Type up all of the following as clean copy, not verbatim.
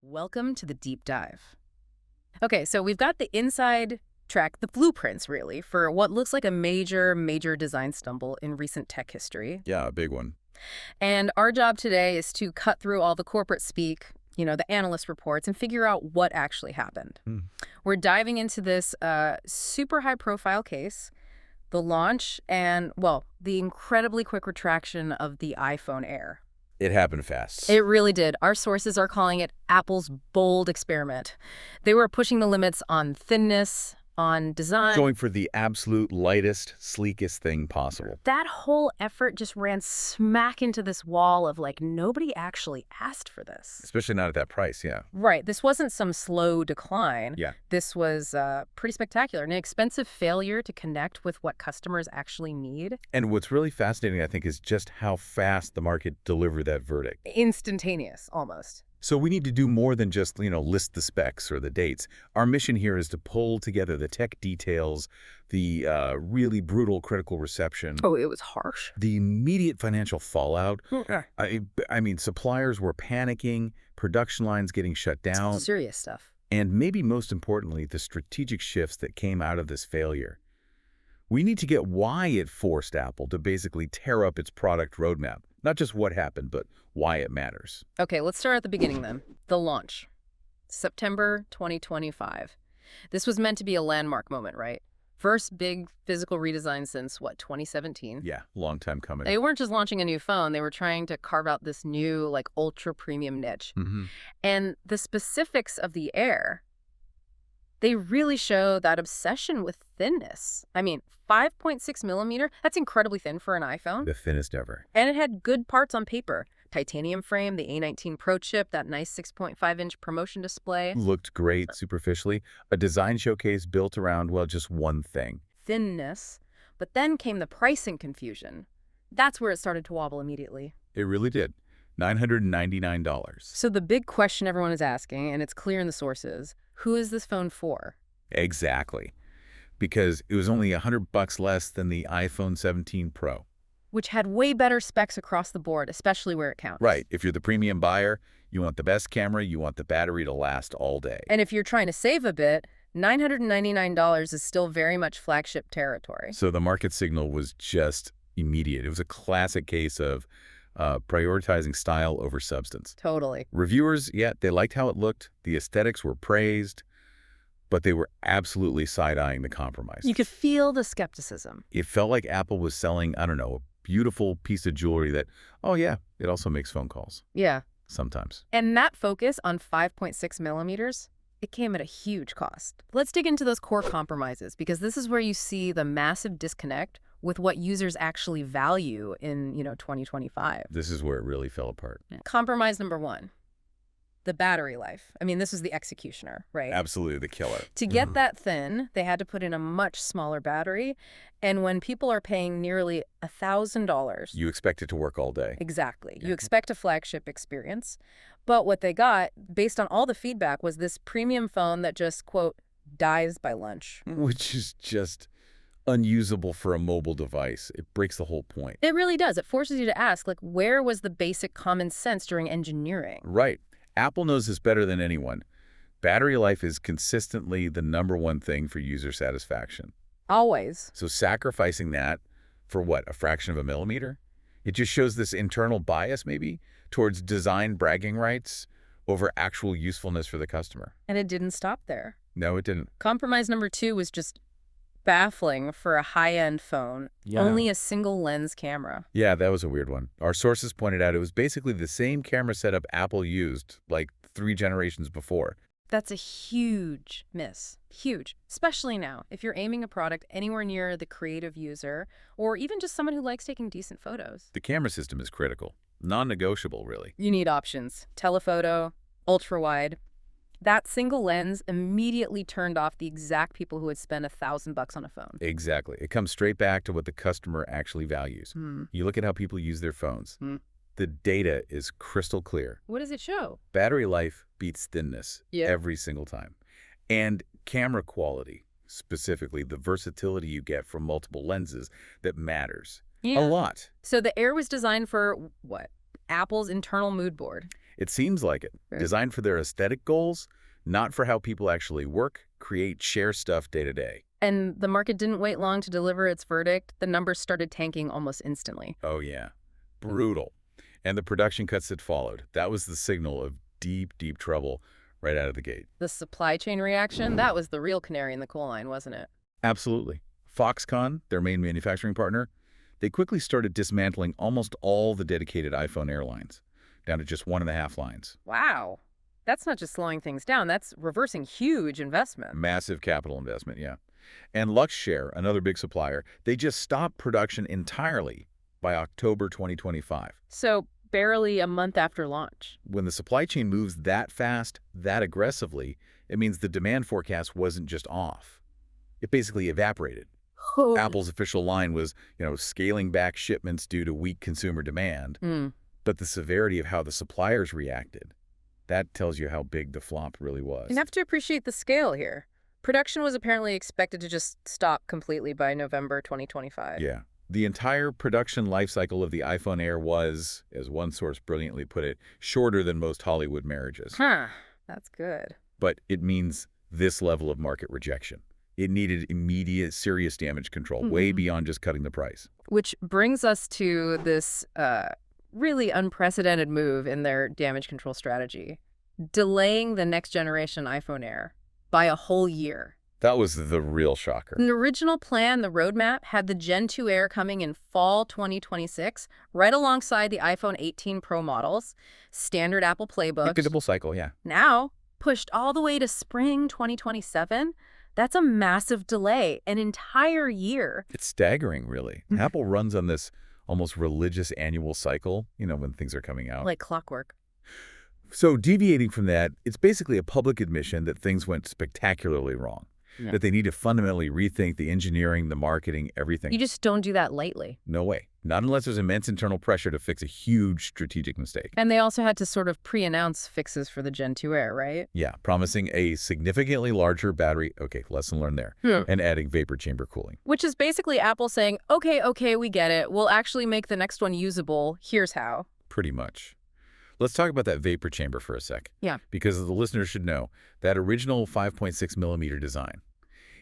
Welcome to the deep dive. Okay, so we've got the inside track, the blueprints really, for what looks like a major design stumble in recent tech history. Yeah, a big one. And our job today is to cut through all the corporate speak, the analyst reports, and figure out what actually happened. Hmm. We're diving into this super high profile case, the launch, and, well, the incredibly quick retraction of the iPhone Air. It happened fast. It really did. Our sources are calling it Apple's bold experiment. They were pushing the limits on thinness, on design. Going for the absolute lightest, sleekest thing possible. That whole effort just ran smack into this wall of nobody actually asked for this. Especially not at that price, yeah. Right. This wasn't some slow decline. Yeah. This was pretty spectacular. An expensive failure to connect with what customers actually need. And what's really fascinating, I think, is just how fast the market delivered that verdict. Instantaneous, almost. So we need to do more than just, list the specs or the dates. Our mission here is to pull together the tech details, the really brutal critical reception. Oh, it was harsh. The immediate financial fallout. Okay. I mean, suppliers were panicking, production lines getting shut down. Serious stuff. And maybe most importantly, the strategic shifts that came out of this failure. We need to get why it forced Apple to basically tear up its product roadmap. Not just what happened, but why it matters. Okay, let's start at the beginning then. The launch. September 2025. This was meant to be a landmark moment, right? First big physical redesign since, 2017? Yeah, long time coming. They weren't just launching a new phone. They were trying to carve out this new, ultra-premium niche. Mm-hmm. And the specifics of the Air, they really show that obsession with thinness. I mean, 5.6 millimeter, that's incredibly thin for an iPhone. The thinnest ever. And it had good parts on paper. Titanium frame, the A19 Pro chip, that nice 6.5-inch promotion display. Looked great superficially. A design showcase built around, well, just one thing. Thinness. But then came the pricing confusion. That's where it started to wobble immediately. It really did. $999. So the big question everyone is asking, and it's clear in the sources, who is this phone for? Exactly. Because it was only $100 less than the iPhone 17 Pro. Which had way better specs across the board, especially where it counts. Right. If you're the premium buyer, you want the best camera, you want the battery to last all day. And if you're trying to save a bit, $999 is still very much flagship territory. So the market signal was just immediate. It was a classic case of prioritizing style over substance. Totally. Reviewers, yeah, they liked how it looked. The aesthetics were praised, but they were absolutely side-eyeing the compromise. You could feel the skepticism. It felt like Apple was selling, I don't know, a beautiful piece of jewelry that, oh yeah, it also makes phone calls. Yeah. Sometimes. And that focus on 5.6 millimeters, it came at a huge cost. Let's dig into those core compromises, because this is where you see the massive disconnect with what users actually value in, 2025. This is where it really fell apart. Compromise number one, the battery life. I mean, this was the executioner, right? Absolutely the killer. To get that thin, they had to put in a much smaller battery. And when people are paying nearly $1,000... You expect it to work all day. Exactly. Yeah. You expect a flagship experience. But what they got, based on all the feedback, was this premium phone that just, quote, dies by lunch. Which is just unusable for a mobile device. It breaks the whole point. It really does. It forces you to ask, where was the basic common sense during engineering? Right. Apple knows this better than anyone. Battery life is consistently the #1 thing for user satisfaction. Always. So sacrificing that for what, a fraction of a millimeter? It just shows this internal bias, maybe, towards design bragging rights over actual usefulness for the customer. And it didn't stop there. No, it didn't. Compromise number two was just baffling for a high-end phone. Yeah. Only a single lens camera. Yeah, that was a weird one. Our sources pointed out it was basically the same camera setup Apple used, 3 generations before. That's a huge miss. Huge. Especially now, if you're aiming a product anywhere near the creative user, or even just someone who likes taking decent photos. The camera system is critical. Non-negotiable, really. You need options. Telephoto, ultra-wide. That single lens immediately turned off the exact people who had spent $1,000 on a phone. Exactly. It comes straight back to what the customer actually values. You look at how people use their phones. The data is crystal clear. What does it show? Battery life beats thinness Yeah. every single time. And camera quality, specifically the versatility you get from multiple lenses, that matters a lot. So the Air was designed for, what? Apple's internal mood board. It seems like it. Right. Designed for their aesthetic goals, not for how people actually work, create, share stuff day to day. And the market didn't wait long to deliver its verdict. The numbers started tanking almost instantly. Oh, yeah. Brutal. And the production cuts that followed. That was the signal of deep, deep trouble right out of the gate. The supply chain reaction, that was the real canary in the coal mine, wasn't it? Absolutely. Foxconn, their main manufacturing partner, they quickly started dismantling almost all the dedicated iPhone airlines, down to just 1.5 lines. Wow. That's not just slowing things down, that's reversing huge investment. Massive capital investment, yeah. And Luxshare, another big supplier, they just stopped production entirely by October 2025. So barely a month after launch. When the supply chain moves that fast, that aggressively, it means the demand forecast wasn't just off. It basically evaporated. Oh. Apple's official line was, scaling back shipments due to weak consumer demand. But the severity of how the suppliers reacted, that tells you how big the flop really was. You have to appreciate the scale here. Production was apparently expected to just stop completely by November 2025. Yeah. The entire production life cycle of the iPhone Air was, as one source brilliantly put it, shorter than most Hollywood marriages. Huh. That's good. But it means this level of market rejection. It needed immediate, serious damage control, way beyond just cutting the price. Which brings us to this really unprecedented move in their damage control strategy, delaying the next generation iPhone Air by a whole year. That was the real shocker. The original plan, the roadmap, had the Gen 2 Air coming in fall 2026, right alongside the iPhone 18 Pro models, standard Apple playbook. Predictable cycle, yeah. Now, pushed all the way to spring 2027, that's a massive delay, an entire year. It's staggering, really. Apple runs on this almost religious annual cycle, when things are coming out. Like clockwork. So deviating from that, it's basically a public admission that things went spectacularly wrong. Yeah. That they need to fundamentally rethink the engineering, the marketing, everything. You just don't do that lightly. No way. Not unless there's immense internal pressure to fix a huge strategic mistake. And they also had to sort of pre-announce fixes for the Gen 2 Air, right? Yeah, promising a significantly larger battery. Okay, lesson learned there. And adding vapor chamber cooling. Which is basically Apple saying, okay, we get it. We'll actually make the next one usable. Here's how. Pretty much. Let's talk about that vapor chamber for a sec. Yeah. Because the listeners should know, that original 5.6 millimeter design,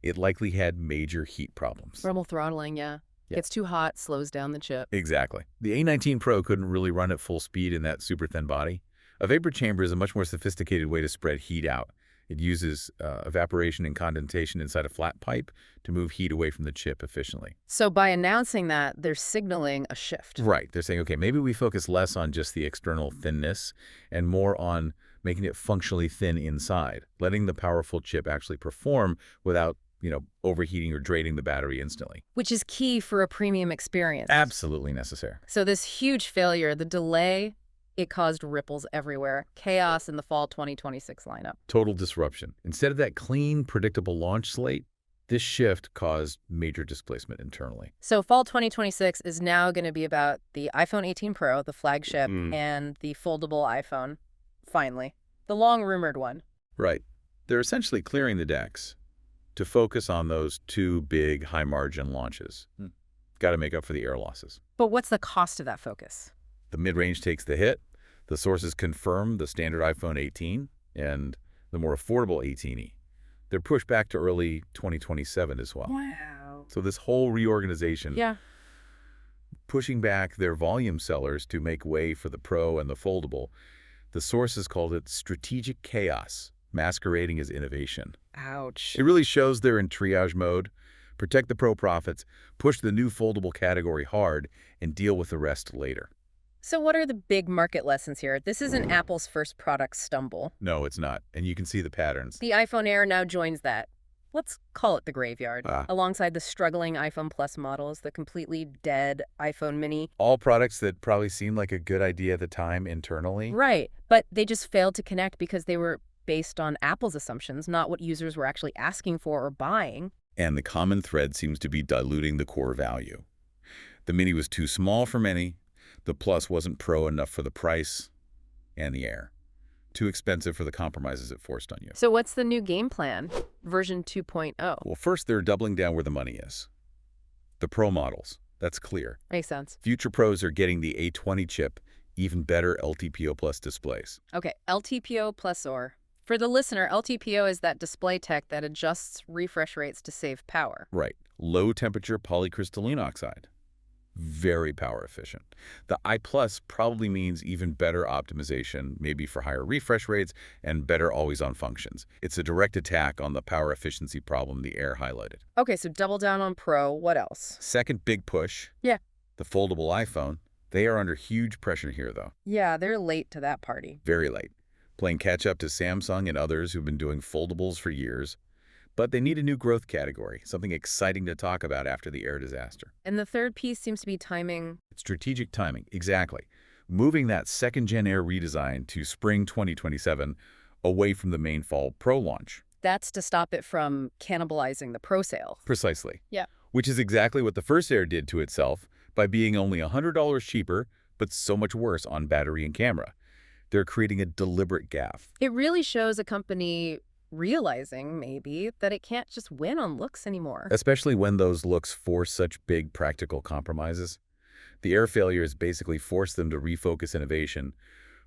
it likely had major heat problems. Thermal throttling, yeah. Gets too hot, slows down the chip. Exactly. The A19 Pro couldn't really run at full speed in that super thin body. A vapor chamber is a much more sophisticated way to spread heat out. It uses evaporation and condensation inside a flat pipe to move heat away from the chip efficiently. So by announcing that, they're signaling a shift. Right. They're saying, okay, maybe we focus less on just the external thinness and more on making it functionally thin inside, letting the powerful chip actually perform without overheating or draining the battery instantly. Which is key for a premium experience. Absolutely necessary. So this huge failure, the delay, it caused ripples everywhere. Chaos in the fall 2026 lineup. Total disruption. Instead of that clean, predictable launch slate, this shift caused major displacement internally. So fall 2026 is now going to be about the iPhone 18 Pro, the flagship, and the foldable iPhone, finally. The long-rumored one. Right. They're essentially clearing the decks to focus on those two big, high-margin launches. Got to make up for the air losses. But what's the cost of that focus? The mid-range takes the hit. The sources confirm the standard iPhone 18 and the more affordable 18e. They're pushed back to early 2027 as well. Wow. So this whole reorganization, Yeah. pushing back their volume sellers to make way for the Pro and the foldable, the sources called it strategic chaos, masquerading as innovation. Ouch. It really shows they're in triage mode, protect the Pro profits, push the new foldable category hard, and deal with the rest later. So what are the big market lessons here? This isn't Apple's first product stumble. No, it's not. And you can see the patterns. The iPhone Air now joins that. Let's call it the graveyard, alongside the struggling iPhone Plus models, the completely dead iPhone mini. All products that probably seemed like a good idea at the time internally. Right, but they just failed to connect because they were based on Apple's assumptions, not what users were actually asking for or buying. And the common thread seems to be diluting the core value. The Mini was too small for many. The Plus wasn't Pro enough for the price. And the Air. Too expensive for the compromises it forced on you. So what's the new game plan? Version 2.0. Well, first, they're doubling down where the money is. The Pro models. That's clear. Makes sense. Future Pros are getting the A20 chip even better LTPO plus displays. Okay, LTPO plus or. For the listener, LTPO is that display tech that adjusts refresh rates to save power. Right. Low temperature polycrystalline oxide. Very power efficient. The I plus probably means even better optimization, maybe for higher refresh rates and better always-on functions. It's a direct attack on the power efficiency problem the Air highlighted. Okay, so double down on Pro. What else? Second big push, Yeah. the foldable iPhone. They are under huge pressure here, though. Yeah, they're late to that party. Very late. Playing catch-up to Samsung and others who've been doing foldables for years. But they need a new growth category, something exciting to talk about after the Air disaster. And the third piece seems to be timing. Strategic timing, exactly. Moving that second-gen Air redesign to spring 2027 away from the main fall Pro launch. That's to stop it from cannibalizing the Pro sale. Precisely. Yeah. Which is exactly what the first Air did to itself by being only $100 cheaper, but so much worse on battery and camera. They're creating a deliberate gaffe. It really shows a company realizing, maybe, that it can't just win on looks anymore. Especially when those looks force such big practical compromises. The Air failure has basically forced them to refocus innovation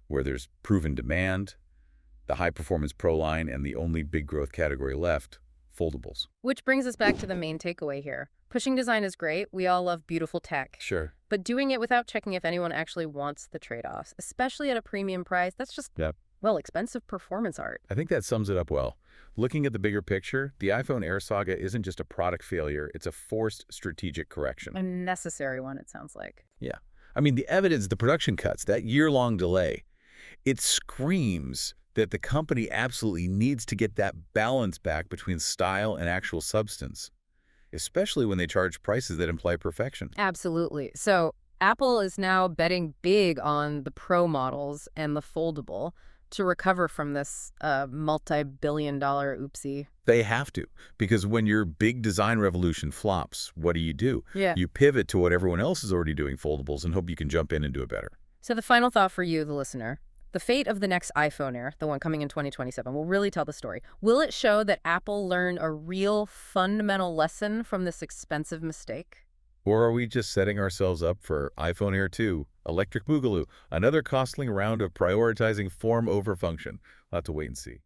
where there's proven demand, the high-performance Pro line, and the only big growth category left, foldables. Which brings us back to the main takeaway here. Pushing design is great. We all love beautiful tech. Sure. But doing it without checking if anyone actually wants the trade-offs, especially at a premium price, that's just, Yep. well, expensive performance art. I think that sums it up well. Looking at the bigger picture, the iPhone Air saga isn't just a product failure, it's a forced strategic correction. A necessary one, it sounds like. Yeah. I mean, the evidence, the production cuts, that year-long delay, it screams that the company absolutely needs to get that balance back between style and actual substance, especially when they charge prices that imply perfection. Absolutely. So Apple is now betting big on the Pro models and the foldable to recover from this multi-billion-dollar oopsie. They have to, because when your big design revolution flops, what do? Yeah. You pivot to what everyone else is already doing, foldables, and hope you can jump in and do it better. So the final thought for you, the listener. The fate of the next iPhone Air, the one coming in 2027, will really tell the story. Will it show that Apple learned a real fundamental lesson from this expensive mistake? Or are we just setting ourselves up for iPhone Air 2, Electric Boogaloo, another costly round of prioritizing form over function? We'll have to wait and see.